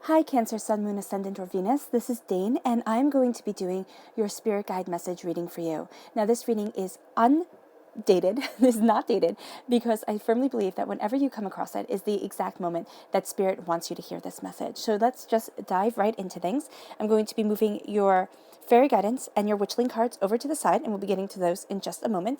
Hi, Cancer, Sun, Moon, Ascendant, or Venus. This is Dane, and I'm going to be doing your Spirit Guide message reading for you. Now, this reading is undated. This is not dated because I firmly believe that whenever you come across it is the exact moment that Spirit wants you to hear this message. So let's just dive right into things. I'm going to be moving your Fairy Guidance and your Witchling cards over to the side, and we'll be getting to those in just a moment.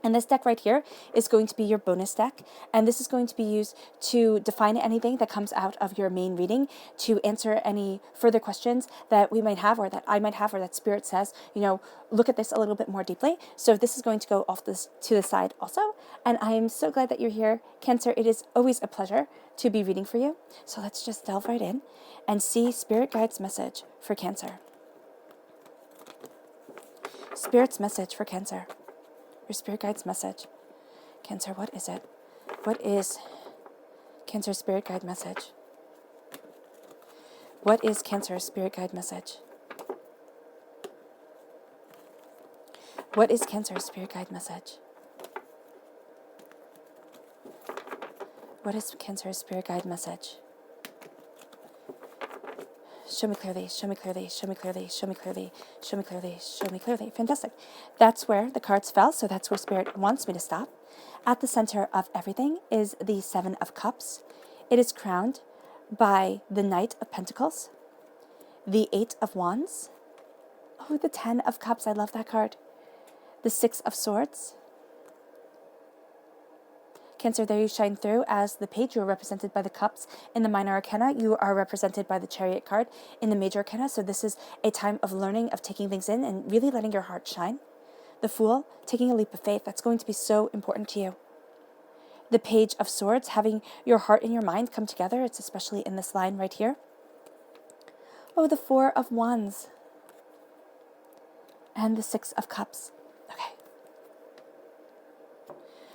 And this deck right here is going to be your bonus deck. And this is going to be used to define anything that comes out of your main reading, to answer any further questions that we might have, or that I might have, or that Spirit says, look at this a little bit more deeply. So this is going to go off this to the side also. And I am so glad that you're here, Cancer. It is always a pleasure to be reading for you. So let's just delve right in and see Spirit Guide's message for Cancer. Spirit's message for Cancer. Your Spirit Guide's message. Cancer, what is it? What is Cancer's Spirit Guide message? What is Cancer's Spirit Guide message? What is Cancer's Spirit Guide message? What is Cancer's Spirit Guide message? Show me clearly, show me clearly, show me clearly, show me clearly, show me clearly, show me clearly. Fantastic. That's where the cards fell, so that's where Spirit wants me to stop. At the center of everything is the Seven of Cups. It is crowned by the Knight of Pentacles, the Eight of Wands, the Ten of Cups, I love that card, the Six of Swords. Cancer, there you shine through as the Page. You are represented by the Cups in the Minor Arcana. You are represented by the Chariot card in the Major Arcana. So this is a time of learning, of taking things in and really letting your heart shine. The Fool, taking a leap of faith. That's going to be so important to you. The Page of Swords, having your heart and your mind come together. It's especially in this line right here. The Four of Wands. And the Six of Cups. Okay.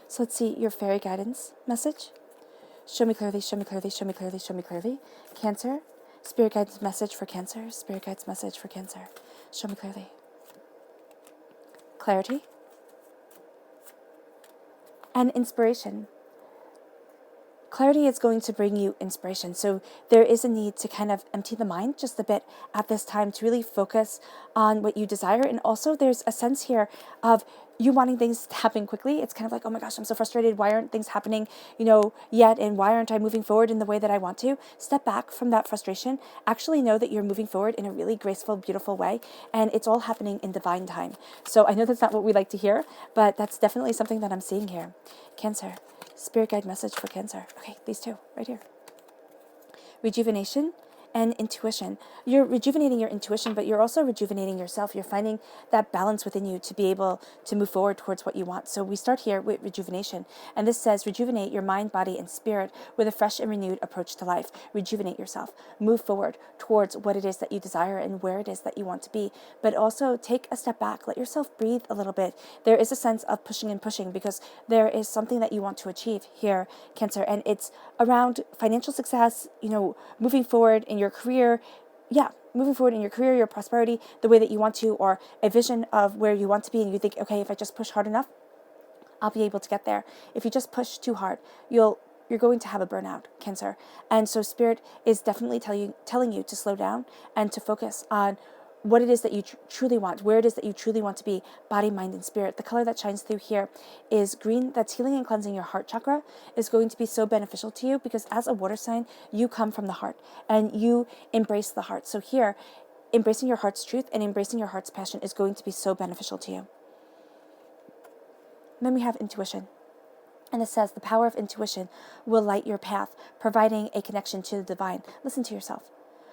So let's see your fairy guidance message. Show me clearly, show me clearly, show me clearly, show me clearly. Cancer, Spirit Guide's message for Cancer. Spirit Guide's message for Cancer. Show me clearly. Clarity. And inspiration. Clarity is going to bring you inspiration. So there is a need to kind of empty the mind just a bit at this time to really focus on what you desire. And also there's a sense here of you wanting things to happen quickly. It's kind of like, oh my gosh, I'm so frustrated. Why aren't things happening, yet? And why aren't I moving forward in the way that I want to? Step back from that frustration. Actually know that you're moving forward in a really graceful, beautiful way. And it's all happening in divine time. So I know that's not what we like to hear, but that's definitely something that I'm seeing here. Cancer. Spirit Guide message for Cancer. Okay, these two right here. Rejuvenation and intuition. You're rejuvenating your intuition, but you're also rejuvenating yourself. You're finding that balance within you to be able to move forward towards what you want. So we start here with rejuvenation. And this says, rejuvenate your mind, body, and spirit with a fresh and renewed approach to life. Rejuvenate yourself. Move forward towards what it is that you desire and where it is that you want to be. But also take a step back. Let yourself breathe a little bit. There is a sense of pushing and pushing because there is something that you want to achieve here, Cancer. And it's around financial success, moving forward in your career, moving forward in your career, your prosperity, the way that you want to, or a vision of where you want to be, and you think, okay, if I just push hard enough, I'll be able to get there. If you just push too hard, you're going to have a burnout, Cancer. And so Spirit is definitely telling you to slow down and to focus on what it is that you truly want, where it is that you truly want to be, body, mind, and spirit. The color that shines through here is green. That's healing and cleansing your heart chakra, is going to be so beneficial to you because as a water sign, you come from the heart and you embrace the heart. So here, embracing your heart's truth and embracing your heart's passion is going to be so beneficial to you. And then we have intuition. And it says, the power of intuition will light your path, providing a connection to the divine. Listen to yourself.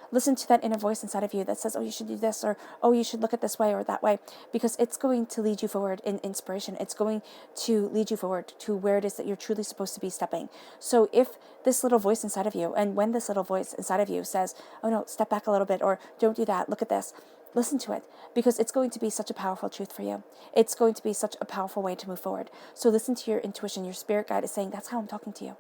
Listen to that inner voice inside of you that says, oh, you should do this, or, oh, you should look at this way or that way, because it's going to lead you forward in inspiration. It's going to lead you forward to where it is that you're truly supposed to be stepping. So if this little voice inside of you, and when this little voice inside of you says, oh no, step back a little bit, or don't do that, look at this, listen to it, because it's going to be such a powerful truth for you. It's going to be such a powerful way to move forward. So listen to your intuition. Your spirit guide is saying, that's how I'm talking to you.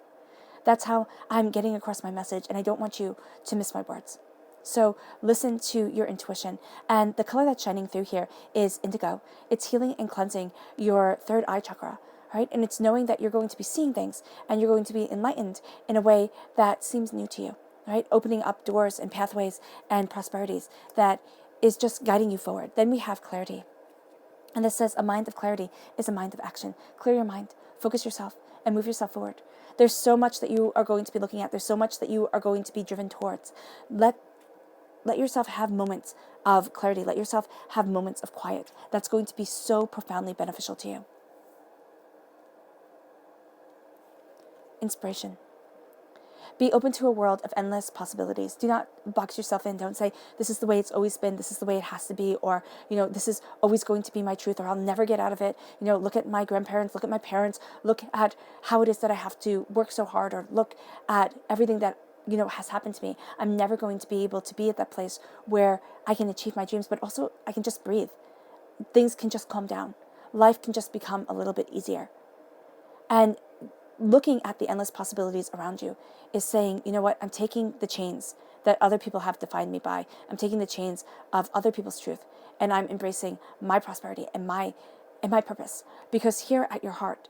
That's how I'm getting across my message, and I don't want you to miss my words. So listen to your intuition. And the color that's shining through here is indigo. It's healing and cleansing your third eye chakra, right? And it's knowing that you're going to be seeing things and you're going to be enlightened in a way that seems new to you. right? Opening up doors and pathways and prosperities that is just guiding you forward. Then we have clarity. And this says a mind of clarity is a mind of action. Clear your mind, focus yourself, and move yourself forward. There's so much that you are going to be looking at. There's so much that you are going to be driven towards. Let yourself have moments of clarity. Let yourself have moments of quiet. That's going to be so profoundly beneficial to you. Inspiration. Be open to a world of endless possibilities. Do not box yourself in. Don't say, this is the way it's always been. This is the way it has to be. Or, this is always going to be my truth, or I'll never get out of it. Look at my grandparents, look at my parents, look at how it is that I have to work so hard, or look at everything that, has happened to me. I'm never going to be able to be at that place where I can achieve my dreams, but also I can just breathe. Things can just calm down. Life can just become a little bit easier. And looking at the endless possibilities around you is saying, you know what, I'm taking the chains that other people have defined me by. I'm taking the chains of other people's truth, and I'm embracing my prosperity and my purpose. Because here at your heart,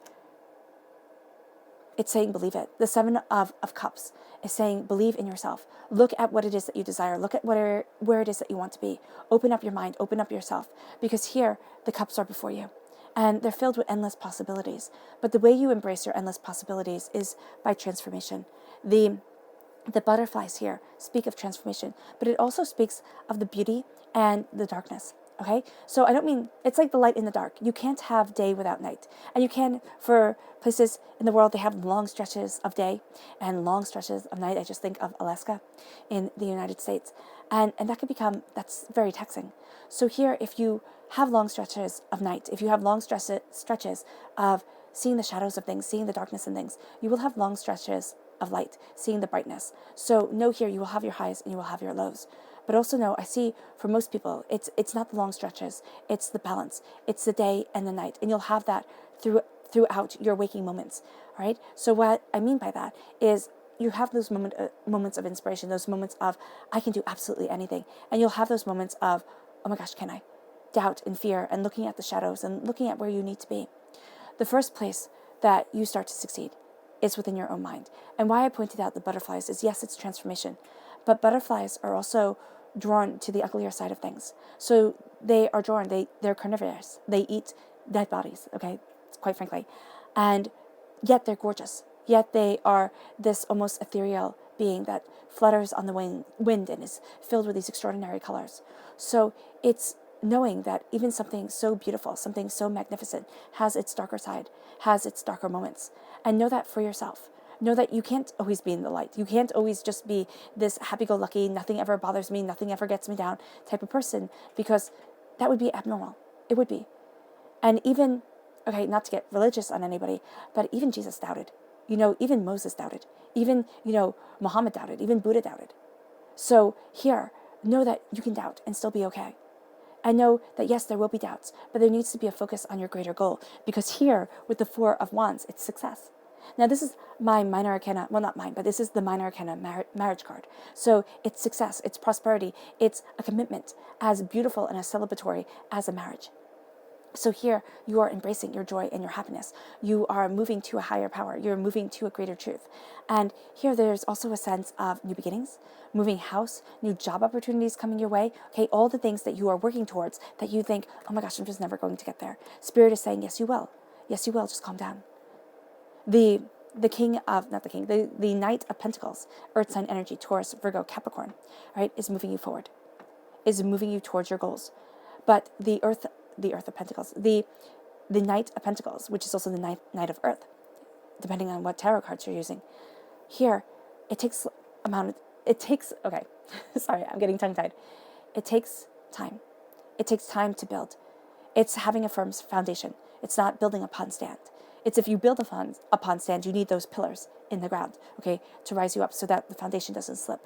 it's saying believe it. The Seven of Cups is saying believe in yourself. Look at what it is that you desire. Look at where it is that you want to be. Open up your mind, open up yourself. Because here, the cups are before you. And they're filled with endless possibilities. But the way you embrace your endless possibilities is by transformation. The butterflies here speak of transformation, but it also speaks of the beauty and the darkness. Okay? So I don't mean, it's like the light in the dark. You can't have day without night. And you can, for places in the world, they have long stretches of day and long stretches of night. I just think of Alaska in the United States. And that can become, that's very taxing. So here, if you have long stretches of night, if you have long stretches of seeing the shadows of things, seeing the darkness in things, you will have long stretches of light, seeing the brightness. So know here, you will have your highs and you will have your lows. But also know, I see for most people, it's not the long stretches, it's the balance. It's the day and the night. And you'll have that throughout your waking moments, right? So what I mean by that is you have those moments of inspiration, those moments of, I can do absolutely anything. And you'll have those moments of, oh my gosh, can I? Doubt and fear, and looking at the shadows and looking at where you need to be. The first place that you start to succeed is within your own mind. And why I pointed out the butterflies is, yes, it's transformation, but butterflies are also drawn to the uglier side of things. So they are drawn, they're carnivorous. They eat dead bodies, okay, quite frankly. And yet they're gorgeous. Yet they are this almost ethereal being that flutters on the wind and is filled with these extraordinary colors. So it's knowing that even something so beautiful, something so magnificent, has its darker side, has its darker moments. And know that for yourself. Know that you can't always be in the light. You can't always just be this happy-go-lucky, nothing ever bothers me, nothing ever gets me down type of person, because that would be abnormal. It would be. And even, okay, not to get religious on anybody, but even Jesus doubted. Even Moses doubted. Even, Muhammad doubted. Even Buddha doubted. So here, know that you can doubt and still be okay. And know that, yes, there will be doubts, but there needs to be a focus on your greater goal. Because here, with the Four of Wands, it's success. Now, this is my minor arcana, well, not mine, but this is the minor arcana marriage card. So it's success, it's prosperity, it's a commitment as beautiful and as celebratory as a marriage. So here, you are embracing your joy and your happiness. You are moving to a higher power. You're moving to a greater truth. And here, there's also a sense of new beginnings, moving house, new job opportunities coming your way. Okay, all the things that you are working towards that you think, oh my gosh, I'm just never going to get there. Spirit is saying, yes, you will. Yes, you will. Just calm down. The Knight of Pentacles, Earth sign energy, Taurus, Virgo, Capricorn, right, is moving you forward, is moving you towards your goals. But the Earth of Pentacles, the Knight of Pentacles, which is also the Knight of Earth, depending on what tarot cards you're using. Here, okay, sorry, I'm getting tongue-tied. It takes time. It takes time to build. It's having a firm foundation. It's not building a pond stand. It's if you build a pond stand, you need those pillars in the ground, okay, to rise you up so that the foundation doesn't slip.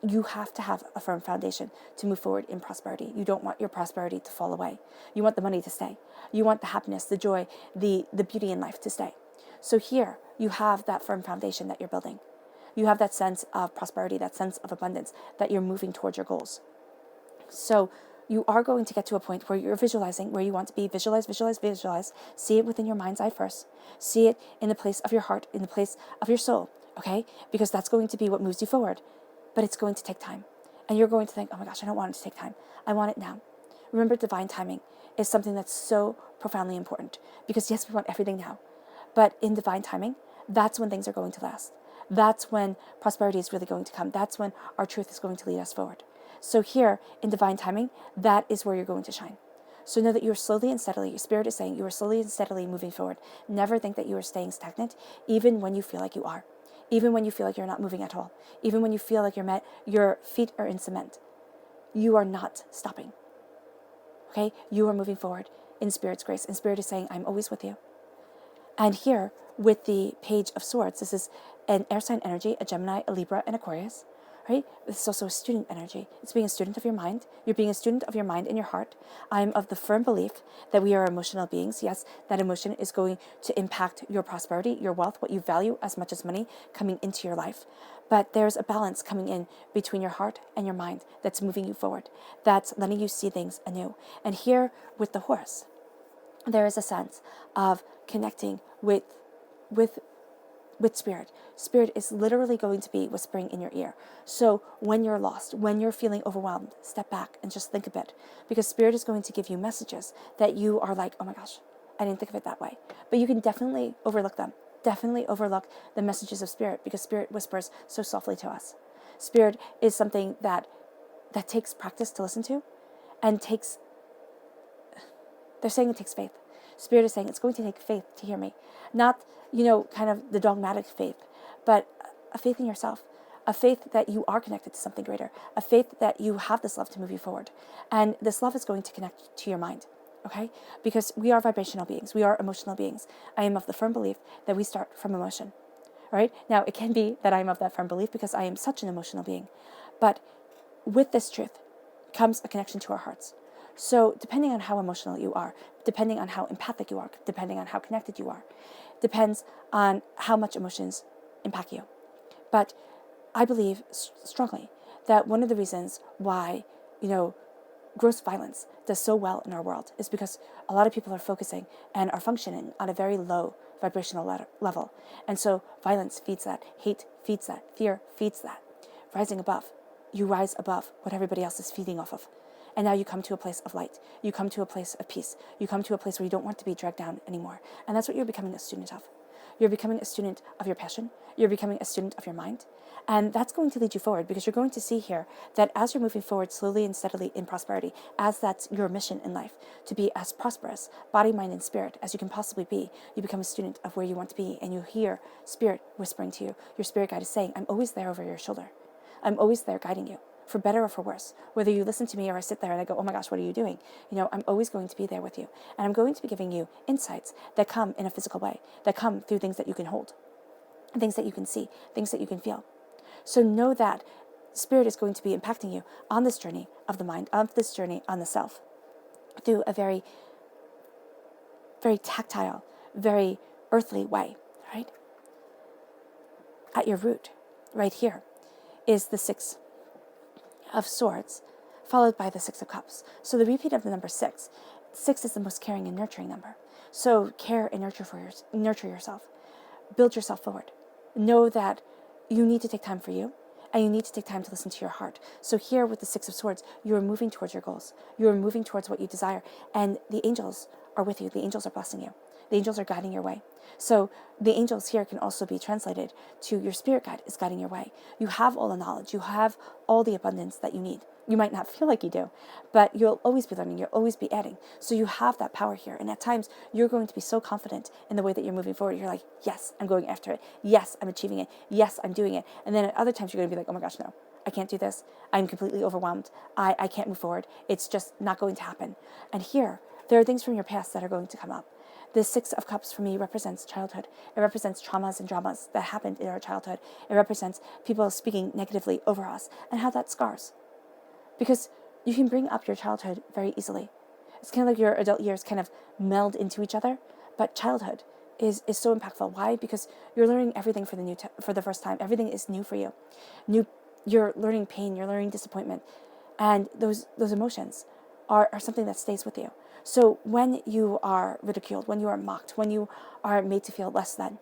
You have to have a firm foundation to move forward in prosperity. You don't want your prosperity to fall away. You want the money to stay. You want the happiness, the joy, the beauty in life to stay. So here, you have that firm foundation that you're building. You have that sense of prosperity, that sense of abundance, that you're moving towards your goals. So you are going to get to a point where you're visualizing where you want to be. Visualize. See it within your mind's eye first. See it in the place of your heart, in the place of your soul, okay? Because that's going to be what moves you forward. But it's going to take time. And you're going to think, oh my gosh, I don't want it to take time. I want it now. Remember, divine timing is something that's so profoundly important. Because yes, we want everything now. But in divine timing, that's when things are going to last. That's when prosperity is really going to come. That's when our truth is going to lead us forward. So here, in divine timing, that is where you're going to shine. So know that you are slowly and steadily, your spirit is saying, you are slowly and steadily moving forward. Never think that you are staying stagnant, even when you feel like you are. Even when you feel like you're not moving at all. Even when you feel like your feet are in cement. You are not stopping. Okay? You are moving forward in Spirit's grace. And Spirit is saying, I'm always with you. And here, with the Page of Swords, this is an air sign energy, a Gemini, a Libra, and Aquarius. Right? This is also a student energy. It's being a student of your mind. You're being a student of your mind and your heart. I'm of the firm belief that we are emotional beings. Yes, that emotion is going to impact your prosperity, your wealth, what you value as much as money coming into your life. But there's a balance coming in between your heart and your mind that's moving you forward, that's letting you see things anew. And here with the horse, there is a sense of connecting with Spirit. Spirit is literally going to be whispering in your ear. So when you're lost, when you're feeling overwhelmed, step back and just think a bit. Because Spirit is going to give you messages that you are like, oh my gosh, I didn't think of it that way. But you can definitely overlook them. Definitely overlook the messages of Spirit, because Spirit whispers so softly to us. Spirit is something that takes practice to listen to, and they're saying it takes faith. Spirit is saying it's going to take faith to hear me. Not, kind of the dogmatic faith, but a faith in yourself. A faith that you are connected to something greater. A faith that you have this love to move you forward. And this love is going to connect to your mind. Okay? Because we are vibrational beings. We are emotional beings. I am of the firm belief that we start from emotion. All right? Now, it can be that I am of that firm belief because I am such an emotional being. But with this truth comes a connection to our hearts. So depending on how emotional you are, depending on how empathic you are, depending on how connected you are, depends on how much emotions impact you. But I believe strongly that one of the reasons why, gross violence does so well in our world is because a lot of people are focusing and are functioning on a very low vibrational level. And so violence feeds that, hate feeds that, fear feeds that. Rising above, you rise above what everybody else is feeding off of. And now you come to a place of light. You come to a place of peace. You come to a place where you don't want to be dragged down anymore. And that's what you're becoming a student of. You're becoming a student of your passion. You're becoming a student of your mind. And that's going to lead you forward, because you're going to see here that as you're moving forward slowly and steadily in prosperity, as that's your mission in life, to be as prosperous, body, mind, and spirit as you can possibly be, you become a student of where you want to be, and you hear Spirit whispering to you. Your spirit guide is saying, I'm always there over your shoulder. I'm always there guiding you, for better or for worse. Whether you listen to me or I sit there and I go, oh my gosh, what are you doing? I'm always going to be there with you. And I'm going to be giving you insights that come in a physical way, that come through things that you can hold, things that you can see, things that you can feel. So know that Spirit is going to be impacting you on this journey of the mind, on this journey on the self, through a very, very tactile, very earthly way, right? At your root, right here, is the Six of Swords, followed by the Six of Cups. So the repeat of the number six. Six is the most caring and nurturing number. So care and nurture yourself. Build yourself forward. Know that you need to take time for you, and you need to take time to listen to your heart. So here with the Six of Swords, you are moving towards your goals. You are moving towards what you desire, and the angels are with you. The angels are blessing you. The angels are guiding your way. So the angels here can also be translated to your spirit guide is guiding your way. You have all the knowledge. You have all the abundance that you need. You might not feel like you do, but you'll always be learning. You'll always be adding. So you have that power here. And at times, you're going to be so confident in the way that you're moving forward. You're like, yes, I'm going after it. Yes, I'm achieving it. Yes, I'm doing it. And then at other times, you're going to be like, oh my gosh, no, I can't do this. I'm completely overwhelmed. I can't move forward. It's just not going to happen. And here, there are things from your past that are going to come up. The Six of Cups for me represents childhood. It represents traumas and dramas that happened in our childhood. It represents people speaking negatively over us and how that scars. Because you can bring up your childhood very easily. It's kind of like your adult years kind of meld into each other, but childhood is so impactful. Why? Because you're learning everything for the first time. Everything is new for you. You're learning pain, you're learning disappointment, and those emotions are something that stays with you. So when you are ridiculed, when you are mocked, when you are made to feel less than,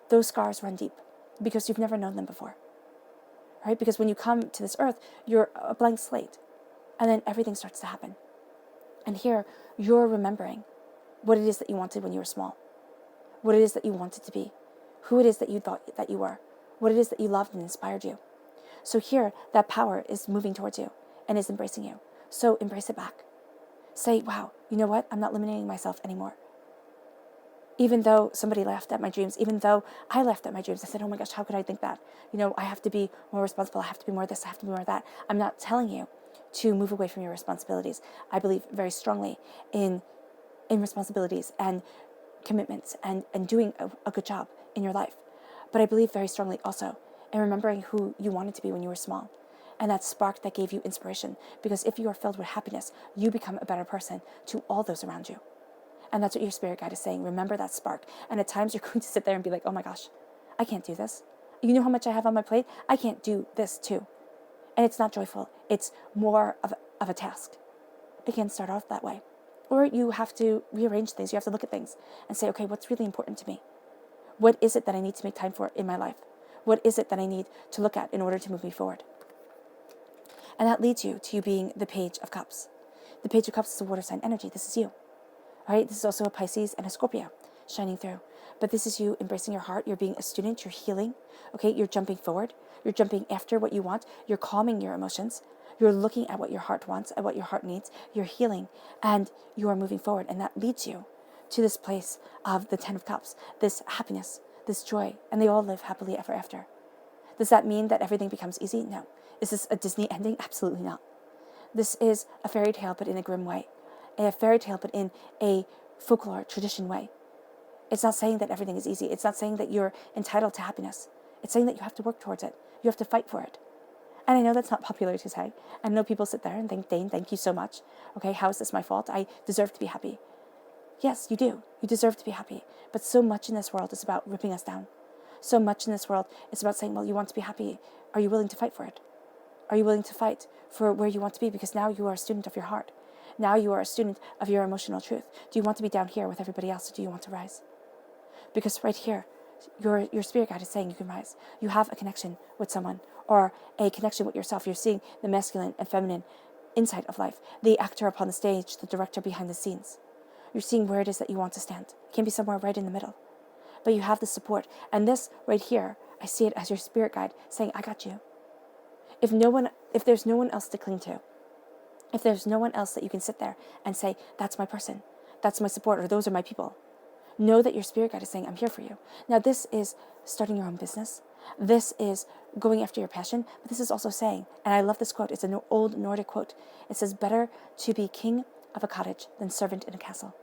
those scars run deep. because you've never known them before, right? Because when you come to this earth, you're a blank slate, and then everything starts to happen. And here, you're remembering what it is that you wanted when you were small, what it is that you wanted to be, who it is that you thought that you were, what it is that you loved and inspired you. So here, that power is moving towards you and is embracing you. So embrace it back. Say, wow, you know what? I'm not limiting myself anymore. Even though somebody laughed at my dreams, even though I laughed at my dreams, I said, oh my gosh, how could I think that? I have to be more responsible. I have to be more this. I have to be more that. I'm not telling you to move away from your responsibilities. I believe very strongly in responsibilities and commitments and doing a good job in your life. But I believe very strongly also in remembering who you wanted to be when you were small. And that spark that gave you inspiration. Because if you are filled with happiness, you become a better person to all those around you. And that's what your spirit guide is saying. Remember that spark. And at times you're going to sit there and be like, oh my gosh, I can't do this. You know how much I have on my plate? I can't do this too. And it's not joyful. It's more of a task. It can start off that way. Or you have to rearrange things. You have to look at things and say, okay, what's really important to me? What is it that I need to make time for in my life? What is it that I need to look at in order to move me forward? And that leads you to you being the Page of Cups. The Page of Cups is a water sign energy. This is you. All right? This is also a Pisces and a Scorpio shining through. But this is you embracing your heart. You're being a student. You're healing. Okay? You're jumping forward. You're jumping after what you want. You're calming your emotions. You're looking at what your heart wants, at what your heart needs. You're healing. And you are moving forward. And that leads you to this place of the Ten of Cups, this happiness, this joy. And they all live happily ever after. Does that mean that everything becomes easy? No. Is this a Disney ending? Absolutely not. This is a fairy tale, but in a grim way. A fairy tale, but in a folklore, tradition way. It's not saying that everything is easy. It's not saying that you're entitled to happiness. It's saying that you have to work towards it. You have to fight for it. And I know that's not popular to say. I know people sit there and think, Dane, thank you so much. Okay, how is this my fault? I deserve to be happy. Yes, you do. You deserve to be happy. But so much in this world is about ripping us down. So much in this world is about saying, well, you want to be happy. Are you willing to fight for it? Are you willing to fight for where you want to be? Because now you are a student of your heart. Now you are a student of your emotional truth. Do you want to be down here with everybody else, or do you want to rise? Because right here, your spirit guide is saying you can rise. You have a connection with someone, or a connection with yourself. You're seeing the masculine and feminine inside of life. The actor upon the stage, the director behind the scenes. You're seeing where it is that you want to stand. It can be somewhere right in the middle. But you have the support. And this right here, I see it as your spirit guide saying, I got you. If there's no one else to cling to, if there's no one else that you can sit there and say, that's my person, that's my support, or those are my people, know that your spirit guide is saying, I'm here for you. Now, this is starting your own business. This is going after your passion. But this is also saying, and I love this quote, it's an old Nordic quote. It says, better to be king of a cottage than servant in a castle.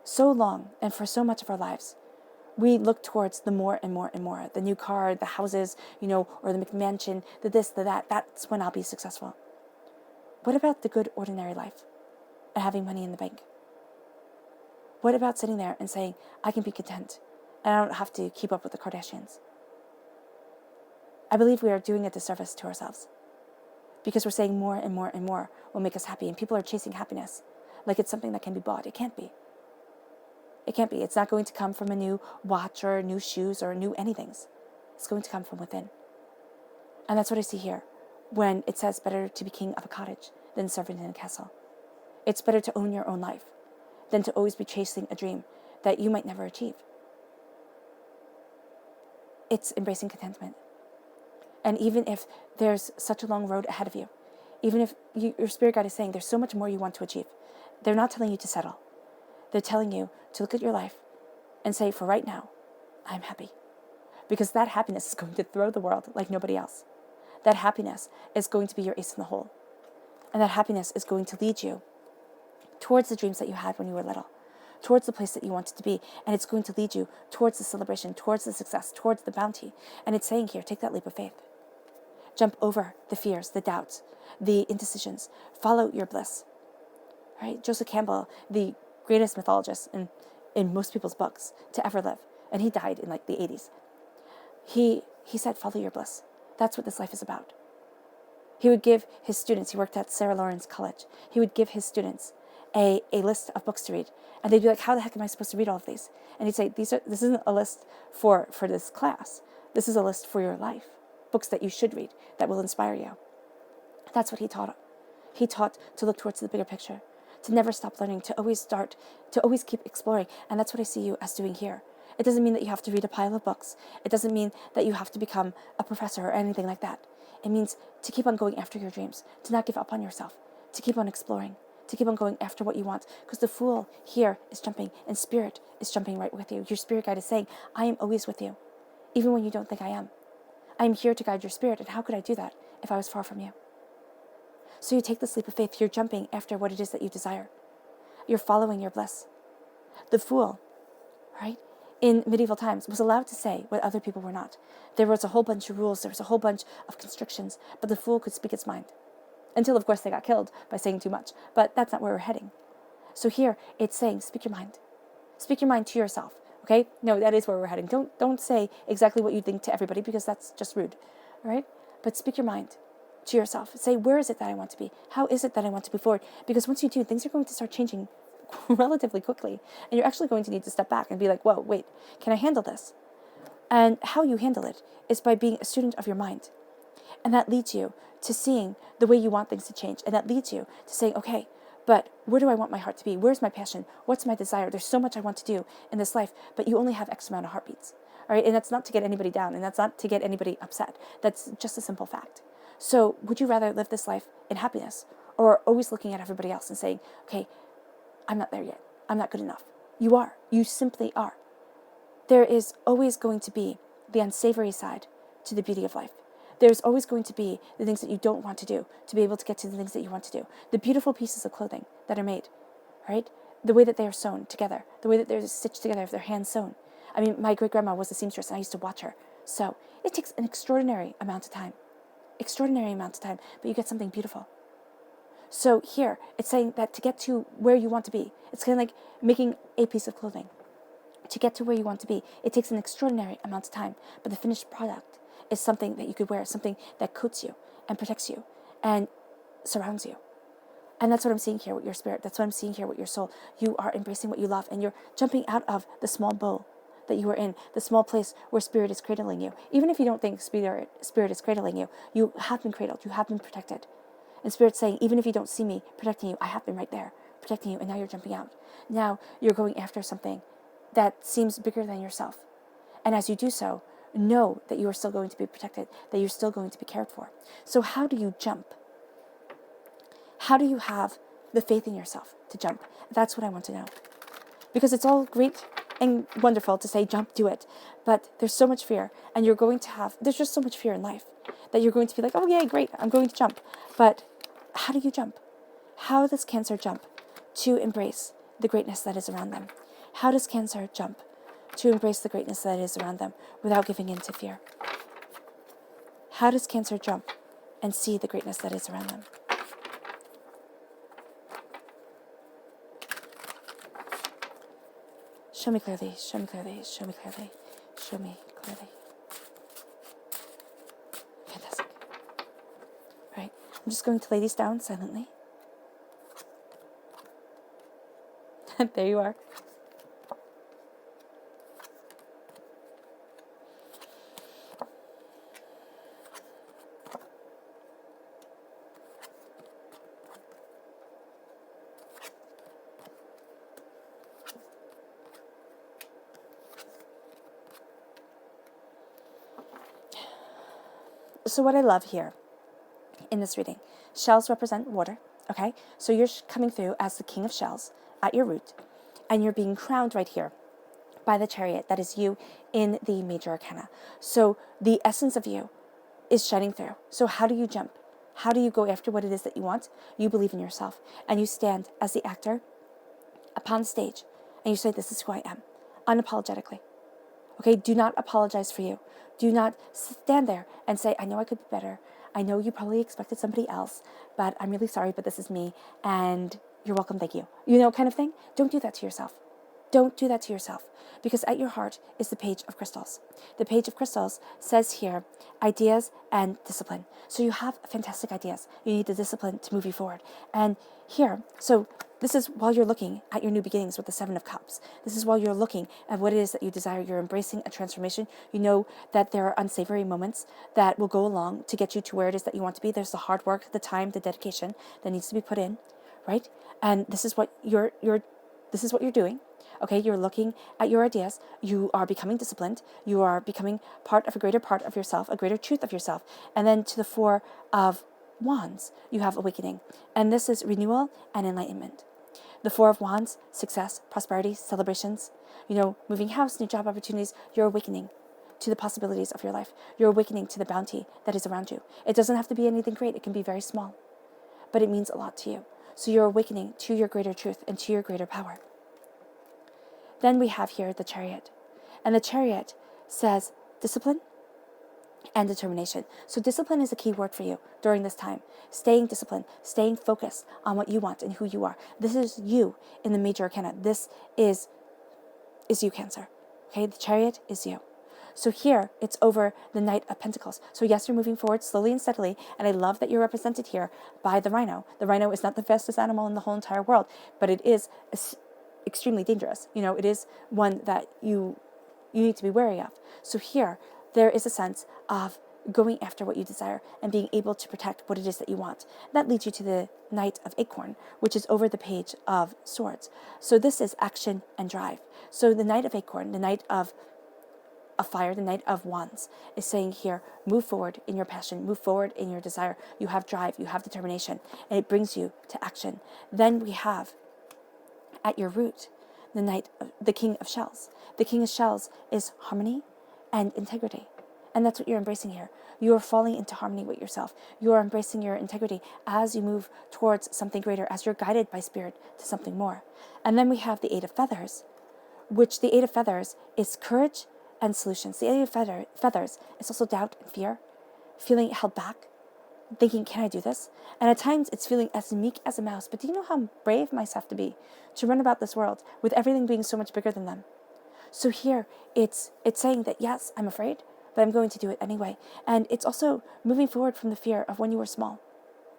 So long, and for so much of our lives, we look towards the more and more and more. The new car, the houses, or the McMansion, the this, the that. That's when I'll be successful. What about the good ordinary life and having money in the bank? What about sitting there and saying, I can be content and I don't have to keep up with the Kardashians? I believe we are doing a disservice to ourselves because we're saying more and more and more will make us happy, and people are chasing happiness like it's something that can be bought. It can't be. It can't be. It's not going to come from a new watch or new shoes or new anythings. It's going to come from within. And that's what I see here when it says better to be king of a cottage than servant in a castle. It's better to own your own life than to always be chasing a dream that you might never achieve. It's embracing contentment. And even if there's such a long road ahead of you, even if your spirit guide is saying there's so much more you want to achieve, they're not telling you to settle. They're telling you to look at your life and say, for right now, I'm happy. Because that happiness is going to throw the world like nobody else. That happiness is going to be your ace in the hole. And that happiness is going to lead you towards the dreams that you had when you were little, towards the place that you wanted to be. And it's going to lead you towards the celebration, towards the success, towards the bounty. And it's saying here, take that leap of faith. Jump over the fears, the doubts, the indecisions. Follow your bliss. Right? Joseph Campbell, the greatest mythologist in most people's books to ever live, and he died in like the 80s. He said, follow your bliss. That's what this life is about. He would give his students, he worked at Sarah Lawrence College, he would give his students a list of books to read. And they'd be like, how the heck am I supposed to read all of these? And he'd say, this isn't a list for this class. This is a list for your life. Books that you should read that will inspire you. That's what he taught. He taught to look towards the bigger picture, to never stop learning, to always keep exploring. And that's what I see you as doing here. It doesn't mean that you have to read a pile of books. It doesn't mean that you have to become a professor or anything like that. It means to keep on going after your dreams, to not give up on yourself, to keep on exploring, to keep on going after what you want. Because the Fool here is jumping, and Spirit is jumping right with you. Your spirit guide is saying, I am always with you, even when you don't think I am. I am here to guide your spirit, and how could I do that if I was far from you? So you take this leap of faith. You're jumping after what it is that you desire. You're following your bliss. The Fool, right, in medieval times was allowed to say what other people were not. There was a whole bunch of rules. There was a whole bunch of constrictions. But the Fool could speak its mind. Until, of course, they got killed by saying too much. But that's not where we're heading. So here, it's saying, speak your mind. Speak your mind to yourself. Okay? No, that is where we're heading. Don't say exactly what you think to everybody, because that's just rude. All right? But speak your mind to yourself. Say, where is it that I want to be? How is it that I want to move forward? Because once you do, things are going to start changing relatively quickly. And you're actually going to need to step back and be like, whoa, wait, can I handle this? And how you handle it is by being a student of your mind. And that leads you to seeing the way you want things to change. And that leads you to saying, okay, but where do I want my heart to be? Where's my passion? What's my desire? There's so much I want to do in this life, but you only have X amount of heartbeats. All right? And that's not to get anybody down, and that's not to get anybody upset. That's just a simple fact. So would you rather live this life in happiness, or always looking at everybody else and saying, okay, I'm not there yet. I'm not good enough. You are. You simply are. There is always going to be the unsavory side to the beauty of life. There's always going to be the things that you don't want to do to be able to get to the things that you want to do. The beautiful pieces of clothing that are made, right? The way that they are sewn together, the way that they're stitched together with their hands sewn. I mean, my great-grandma was a seamstress, and I used to watch her. So it takes an extraordinary amount of time, but you get something beautiful. So here, it's saying that to get to where you want to be, it's kind of like making a piece of clothing. To get to where you want to be, it takes an extraordinary amount of time, but the finished product is something that you could wear, something that coats you and protects you and surrounds you. And that's what I'm seeing here with your spirit. That's what I'm seeing here with your soul. You are embracing what you love, and you're jumping out of the small bowl that you were in, the small place where spirit is cradling you. Even if you don't think spirit is cradling you, you have been cradled, you have been protected. And Spirit's saying, even if you don't see me protecting you, I have been right there protecting you, and now you're jumping out. Now you're going after something that seems bigger than yourself. And as you do so, know that you are still going to be protected, that you're still going to be cared for. So how do you jump? How do you have the faith in yourself to jump? That's what I want to know. Because it's all great and wonderful to say, jump, do it. But there's so much fear, and there's just so much fear in life that you're going to be like, oh yeah, great, I'm going to jump. But how do you jump? How does Cancer jump to embrace the greatness that is around them? How does Cancer jump to embrace the greatness that is around them without giving in to fear? How does Cancer jump and see the greatness that is around them? Show me clearly, show me clearly, show me clearly, show me clearly. Fantastic. All right, I'm just going to lay these down silently. There you are. So what I love here in this reading, shells represent water, okay? So you're coming through as the king of shells at your root, and you're being crowned right here by the chariot that is you in the major arcana. So the essence of you is shining through. So how do you jump? How do you go after what it is that you want? You believe in yourself, and you stand as the actor upon stage, and you say, this is who I am, unapologetically. Okay, do not apologize for you. Do not stand there and say, I know I could be better. I know you probably expected somebody else, but I'm really sorry, but this is me, and you're welcome, thank you. You know, kind of thing. Don't do that to yourself. Don't do that to yourself, because at your heart is the Page of Crystals. The Page of Crystals says here, ideas and discipline. So you have fantastic ideas. You need the discipline to move you forward. And here, so this is while you're looking at your new beginnings with the Seven of Cups. This is while you're looking at what it is that you desire. You're embracing a transformation. You know that there are unsavory moments that will go along to get you to where it is that you want to be. There's the hard work, the time, the dedication that needs to be put in, right? And this is what you're doing. Okay, you're looking at your ideas. You are becoming disciplined. You are becoming part of a greater part of yourself, a greater truth of yourself. And then to the Four of Wands, you have awakening. And this is renewal and enlightenment. The Four of Wands, success, prosperity, celebrations, moving house, new job opportunities. You're awakening to the possibilities of your life. You're awakening to the bounty that is around you. It doesn't have to be anything great. It can be very small, but it means a lot to you. So you're awakening to your greater truth and to your greater power. Then we have here the Chariot. And the Chariot says discipline and determination. So discipline is a key word for you during this time. Staying disciplined, staying focused on what you want and who you are. This is you in the major arcana. This is you, Cancer. Okay, the Chariot is you. So here, it's over the Knight of Pentacles. So yes, you're moving forward slowly and steadily, and I love that you're represented here by the rhino. The rhino is not the fastest animal in the whole entire world, but it is extremely dangerous. It is one that you need to be wary of. So here, there is a sense of going after what you desire and being able to protect what it is that you want. That leads you to the Knight of Acorn, which is over the Page of Swords. So this is action and drive. So the Knight of Acorn, the Knight of Fire, the Knight of Wands, is saying here, move forward in your passion, move forward in your desire. You have drive, you have determination, and it brings you to action. Then we have at your root the King of Shells. The King of Shells is harmony and integrity. And that's what you're embracing here. You are falling into harmony with yourself. You are embracing your integrity as you move towards something greater, as you're guided by spirit to something more. And then we have the Eight of Feathers, which the Eight of Feathers is courage and solutions. The Eight of Feathers is also doubt and fear, feeling held back, thinking, can I do this? And at times it's feeling as meek as a mouse. But do you know how brave mice have to be to run about this world with everything being so much bigger than them? So here it's saying that, yes, I'm afraid, but I'm going to do it anyway. And it's also moving forward from the fear of when you were small,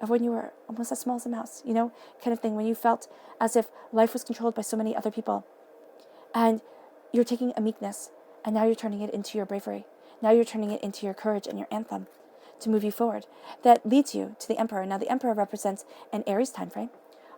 of when you were almost as small as a mouse, kind of thing, when you felt as if life was controlled by so many other people. And you're taking a meekness, and now you're turning it into your bravery. Now you're turning it into your courage and your anthem to move you forward. That leads you to the Emperor. Now the Emperor represents an Aries time frame.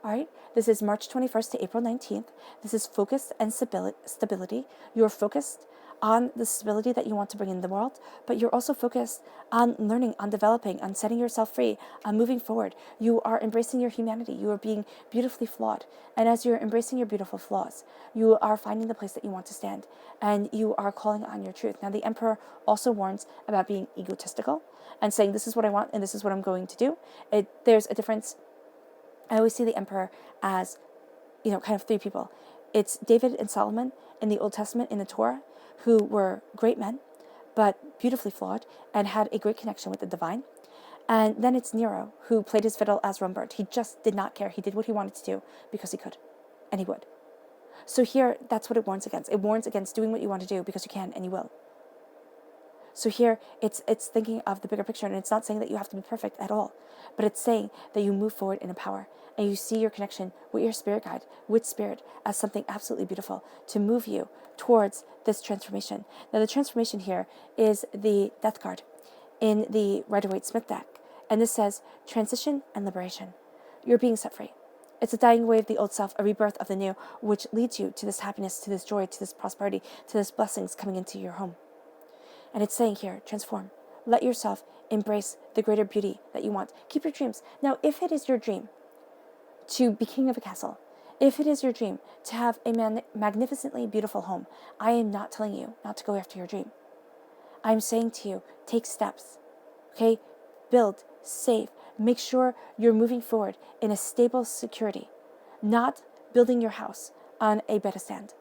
All right, this is March 21st to April 19th. This is focus and stability. You're focused on the stability that you want to bring in the world, but you're also focused on learning, on developing, on setting yourself free, on moving forward. You are embracing your humanity. You are being beautifully flawed. And as you're embracing your beautiful flaws, you are finding the place that you want to stand, and you are calling on your truth. Now, the Emperor also warns about being egotistical and saying, this is what I want and this is what I'm going to do. There's a difference. I always see the Emperor as, kind of three people. It's David and Solomon in the Old Testament, in the Torah, who were great men, but beautifully flawed and had a great connection with the divine. And then it's Nero, who played his fiddle as Rembrandt. He just did not care. He did what he wanted to do because he could, and he would. So here, that's what it warns against. It warns against doing what you want to do because you can and you will. So here, it's thinking of the bigger picture, and it's not saying that you have to be perfect at all, but it's saying that you move forward in a power, and you see your connection with your spirit guide, with spirit, as something absolutely beautiful to move you towards this transformation. Now, the transformation here is the Death card in the Rider-Waite-Smith deck, and this says transition and liberation. You're being set free. It's a dying away of the old self, a rebirth of the new, which leads you to this happiness, to this joy, to this prosperity, to this blessings coming into your home. And it's saying here, transform. Let yourself embrace the greater beauty that you want. Keep your dreams. Now, if it is your dream to be king of a castle, if it is your dream to have a magnificently beautiful home, I am not telling you not to go after your dream. I'm saying to you, take steps, okay? Build, save. Make sure you're moving forward in a stable security, not building your house on a bedstand.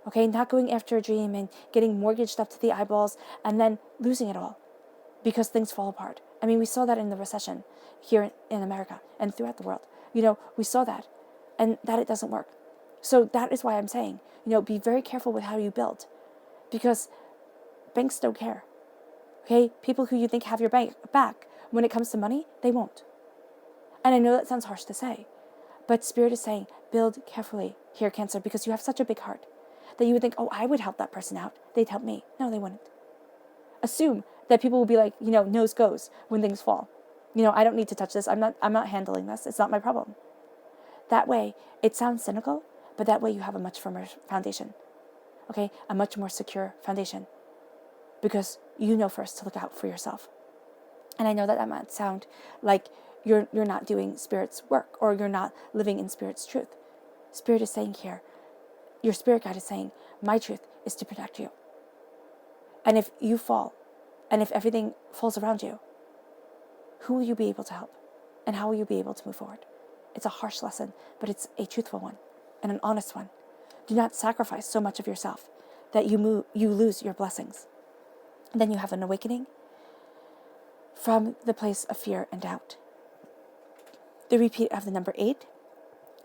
Okay, not going after a dream and getting mortgaged up to the eyeballs and then losing it all because things fall apart. I mean, we saw that in the recession here in America and throughout the world. We saw that, and that it doesn't work. So that is why I'm saying, be very careful with how you build, because banks don't care. Okay? People who you think have your back, when it comes to money, they won't. And I know that sounds harsh to say, but Spirit is saying, build carefully here, Cancer, because you have such a big heart that you would think, oh, I would help that person out. They'd help me. No, they wouldn't. Assume that people will be like, nose goes when things fall. I don't need to touch this. I'm not handling this. It's not my problem. That way, it sounds cynical, but that way you have a much firmer foundation. Okay? A much more secure foundation. Because you know first to look out for yourself. And I know that might sound like you're not doing Spirit's work, or you're not living in Spirit's truth. Spirit is saying here, your spirit guide is saying, my truth is to protect you. And if you fall, and if everything falls around you, who will you be able to help? And how will you be able to move forward? It's a harsh lesson, but it's a truthful one and an honest one. Do not sacrifice so much of yourself that you lose your blessings. And then you have an awakening from the place of fear and doubt. The repeat of the number 8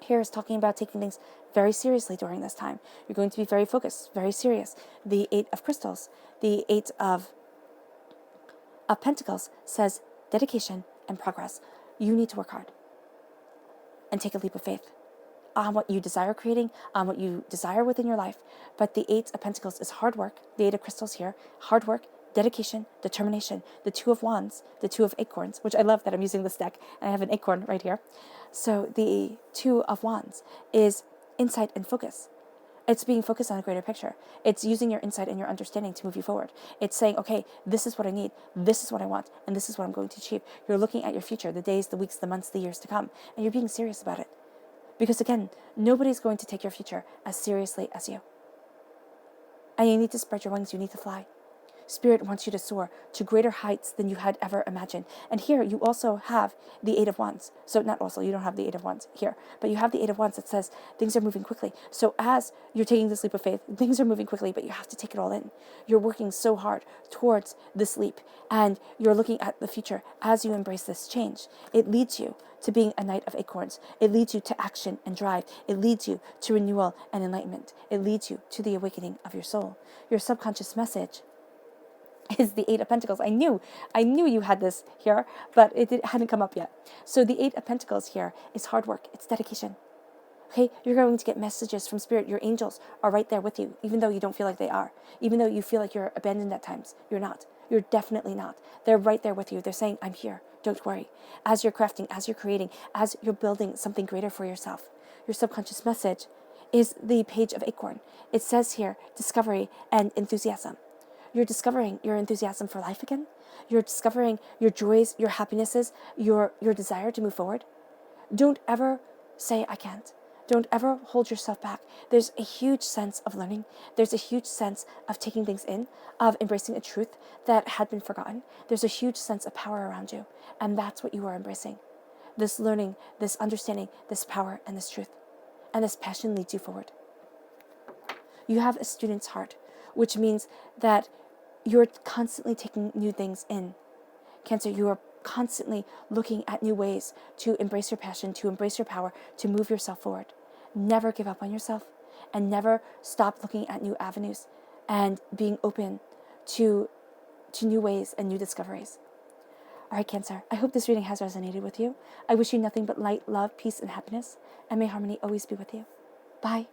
here is talking about taking things very seriously during this time. You're going to be very focused, very serious. The 8 of crystals, the 8 of Pentacles says dedication and progress. You need to work hard and take a leap of faith on what you desire creating, on what you desire within your life. But the 8 of Pentacles is hard work. The 8 of Crystals here, hard work, dedication, determination. The 2 of Wands, the 2 of Acorns, which I love that I'm using this deck and I have an acorn right here. So the 2 of Wands is insight and focus. It's being focused on a greater picture. It's using your insight and your understanding to move you forward. It's saying, okay, this is what I need, this is what I want, and this is what I'm going to achieve. You're looking at your future, the days, the weeks, the months, the years to come, and you're being serious about it. Because again, nobody's going to take your future as seriously as you. And you need to spread your wings, you need to fly. Spirit wants you to soar to greater heights than you had ever imagined. And here you also have the 8 of Wands. So not also, you don't have the 8 of Wands here, but you have the 8 of Wands that says things are moving quickly. So as you're taking this leap of faith, things are moving quickly, but you have to take it all in. You're working so hard towards this leap, and you're looking at the future as you embrace this change. It leads you to being a Knight of Acorns. It leads you to action and drive. It leads you to renewal and enlightenment. It leads you to the awakening of your soul. Your subconscious message is the 8 of Pentacles. I knew you had this here, but it hadn't come up yet. So the 8 of Pentacles here is hard work. It's dedication. Okay, you're going to get messages from Spirit. Your angels are right there with you, even though you don't feel like they are. Even though you feel like you're abandoned at times, you're not. You're definitely not. They're right there with you. They're saying, I'm here. Don't worry. As you're crafting, as you're creating, as you're building something greater for yourself, your subconscious message is the Page of Acorn. It says here, discovery and enthusiasm. You're discovering your enthusiasm for life again. You're discovering your joys, your happinesses, your desire to move forward. Don't ever say, I can't. Don't ever hold yourself back. There's a huge sense of learning. There's a huge sense of taking things in, of embracing a truth that had been forgotten. There's a huge sense of power around you. And that's what you are embracing. This learning, this understanding, this power, and this truth. And this passion leads you forward. You have a student's heart, which means that you're constantly taking new things in. Cancer, you are constantly looking at new ways to embrace your passion, to embrace your power, to move yourself forward. Never give up on yourself, and never stop looking at new avenues and being open to new ways and new discoveries. All right, Cancer, I hope this reading has resonated with you. I wish you nothing but light, love, peace, and happiness, and may harmony always be with you. Bye.